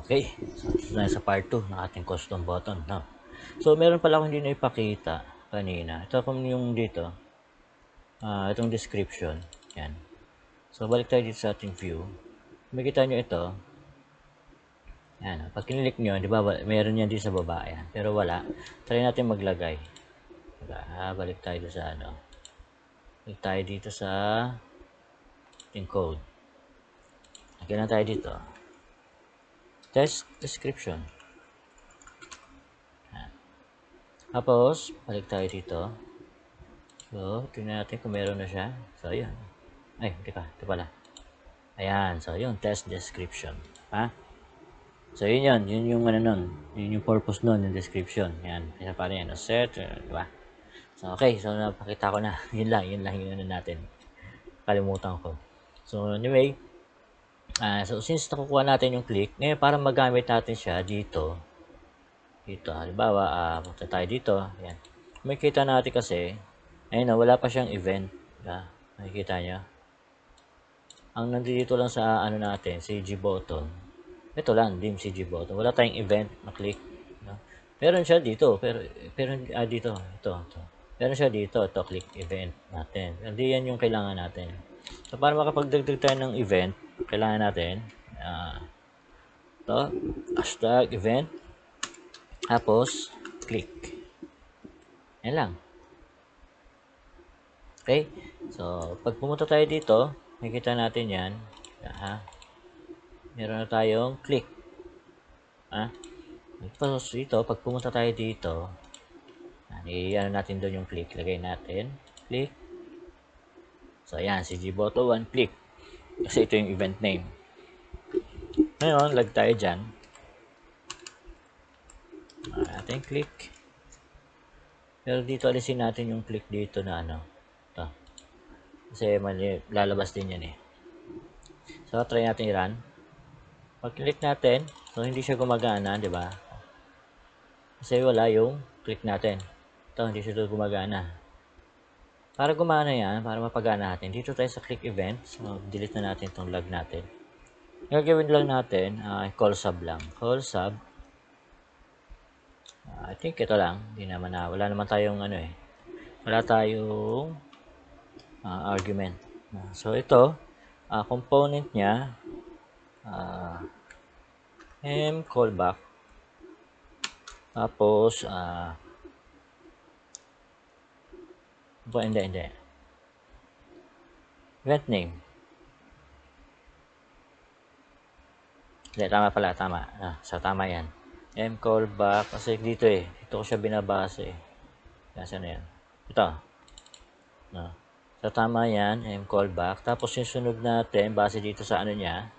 Okay, so ito na sa part 2 ng ating custom button. No? So meron pala akong hindi na ipakita kanina. Ito kung yung dito, itong description. Yan. So balik tayo dito sa ating view. Makikita nyo ito. Yan. Pag kinilik nyo, di ba, meron yan dito sa baba. Yan. Pero wala. Try natin maglagay. Balik tayo dito sa ano. Balik tayo dito sa ating code. Lagyan na tayo dito. Test description. Tapos, balik tayo dito. So, tingnan natin kung meron na siya. So, yun. Ay, hindi pa. Ito pala. Ayan. So, yun. Test description. Ha? So, yun yun. Yun yung ano nun. Yun yung purpose nun, yung description. Ayan. Kaya pa rin yan. Set. Diba? So, okay. So, napakita ko na. Yun lang. Yun lang yung ano natin. Kalimutan ko. So, anyway. So, since nakukuha natin yung click, ngayon, para magamit natin siya dito. Dito. Halimbawa, punta tayo dito. Ayan. Makikita natin kasi, ayun na, wala pa siyang event. Nakikita nyo? Ang nandito lang sa ano natin, CG button. Ito lang, dim CG button. Wala tayong event na click. No? Meron siya dito. Pero dito. Ito. Meron siya dito. Ito, click event natin. Hindi yan yung kailangan natin. So, para makapagdagdag tayo ng event, kailangan natin, ito, hashtag event, tapos, click. Yan lang. Okay? So, pag pumunta tayo dito, makikita natin yan. Meron na tayong click. Tapos dito, pag pumunta tayo dito, i-ano natin doon yung click. Lagay natin. Click. So, ayan. CG Botto 1 click. Kasi ito yung event name. Ngayon, lag tayo dyan. Natin click. Pero dito, alisin natin yung click dito na ano. Ito. Kasi lalabas din yan eh. So, try natin i-run. Pag click natin, so hindi siya gumagana, di ba? Kasi wala yung click natin. Ito, hindi siya gumagana. Para gumana yan, para mapagana natin, dito tayo sa click event. So, delete na natin itong log natin. Gagawin lang natin, call sub lang. Call sub. I think ito lang. Hindi naman wala naman tayong ano eh. Wala tayong argument. So, ito, component niya, m callback. Tapos, hindi. Event name. Hindi, tama pala, tama. So, tama yan. M callback, kasi dito eh. Dito ko siya binabase eh. Nasaan na yan? Ito. So, tama yan, M callback. Tapos, yung sunod natin, base dito sa ano niya,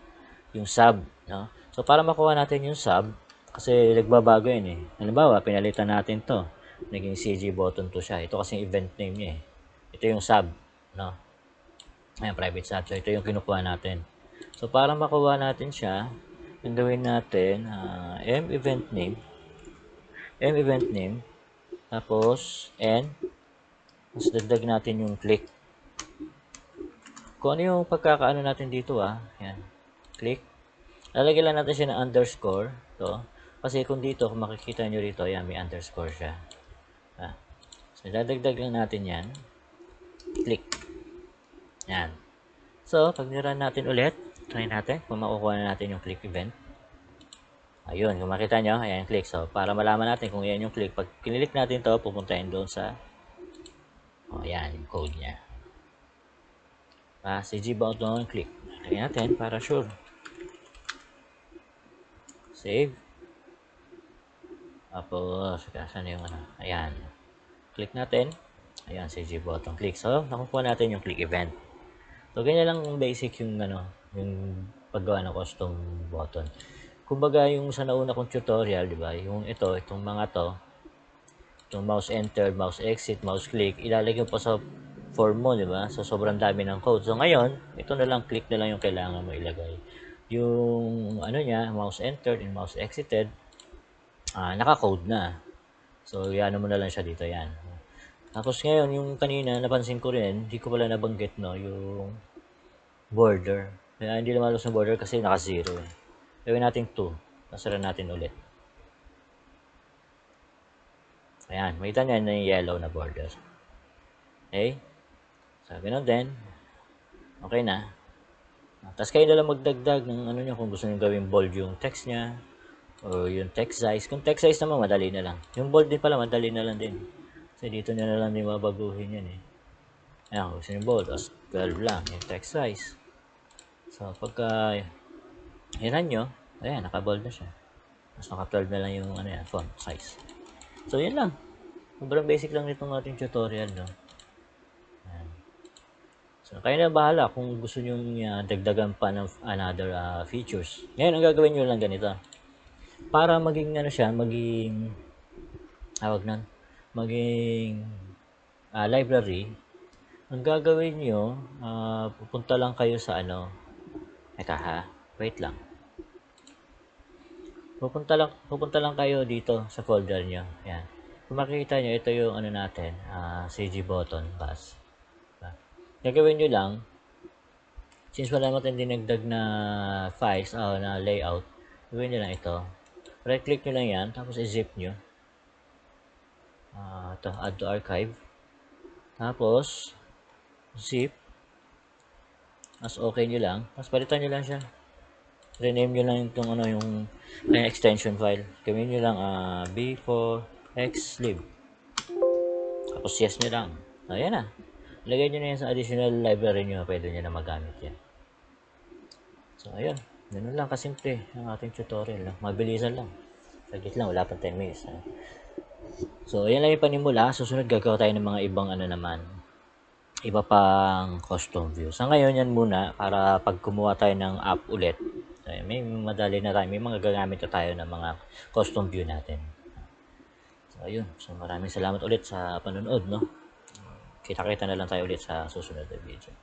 yung sub. No? So, para makuha natin yung sub, kasi nagbabago yun eh. Halimbawa, pinalitan natin to. Naging CG button to siya. Ito kasi event name niya eh. Ito yung sub. No? Ayan, private sub. So, ito yung kinukuha natin. So, para makuha natin siya, ang gawin natin, m event name, tapos, tapos dagdag natin yung click. Kung ano yung pagkakaano natin dito, yan, click. Lalagyan lang natin siya ng underscore, to. Kasi kung dito, kung makikita nyo rito, yan, may underscore siya. So, dadagdag lang natin yan. Click. Yan. So, pag nirun natin ulit, try natin kung makukuha na natin yung click event. Ayun, kung makita nyo, ayan yung click. So, para malaman natin kung yan yung click, pag kinilik natin to, pupuntahin doon sa, ayan, yung code niya. CG button, click. Try natin para sure. Save. Tapos, saan yung ano? Ayan. Click natin. Ayan, CG button, click. So, nakukuha natin yung click event. So, ganyan lang basic yung ano, yung paggawa ng custom button. Kumbaga, yung sa nauna kong tutorial, di ba? Yung itong mga to, itong mouse enter, mouse exit, mouse click, ilalagay pa sa form mo, di ba? So, sobrang dami ng code. So, ngayon, ito na lang, click na lang yung kailangan mo ilagay. Yung, ano niya, mouse entered and mouse exited, naka-code na. So, yan mo na lang siya dito, yan. Tapos ngayon, yung kanina, napansin ko rin, hindi ko pala nabanggit, no, yung border. Kaya hindi lumalabas ng border kasi naka-0 eh. Gawin natin 2. Sasara natin ulit. Ayan, makita nyo na yung yellow na border. Okay? So, ganun din. Okay na. Tapos kayo na lang magdagdag ng ano nyo kung gusto nyo gawing bold yung text nya o yung text size. Kung text size naman, madali na lang. Yung bold din pala, madali na lang din. Kasi dito nyo na lang din mabaguhin yan eh. Ayan, kung gusto nyo bold, tapos 12 lang yung text size. So, pagka hiran nyo, ayan, naka-bold na siya. Tapos naka-12 na lang yung ano yan, font size. So, yun lang. Sobrang basic lang nitong ating tutorial, no? Ayan. So, kayo na bahala kung gusto nyo dagdagan pa ng another features. Ngayon, ang gagawin nyo lang ganito. Para maging, ano siya, maging, maging library, ang gagawin nyo, pupunta lang kayo sa ano, wait lang. Pupunta lang kayo dito sa folder nyo. Ayan. Kung makikita nyo, ito yung ano natin, CG button, bus. Gagawin nyo lang, since wala naman dinagdag na files, na layout, gawin nyo lang ito. Right click nyo lang yan, tapos i-zip nyo. Ito, add to archive. Tapos, zip. Mas okay nyo lang. Tapos palitan nyo lang siya. Rename nyo lang itong ano, yung extension file. Gawin nyo lang b4xlib. Tapos yes nyo lang. Ayan na. Lagay nyo na yan sa additional library nyo. Pwede nyo na magamit yan. So, ayun. Ganun lang kasimple ang ating tutorial. Mabilisan lang. Saglit lang. Wala pang 10 minutes. So, ayan lang yung panimula. Susunod gagawa tayo ng mga ibang ano naman. Iba pang custom view. Sa ngayon yan muna para pag kumuha tayo ng app ulit. May madali na tayo. May mga gagamit na tayo ng mga custom view natin. So, ayun. So, maraming salamat ulit sa panonood, no? Kita-kita na lang tayo ulit sa susunod na video.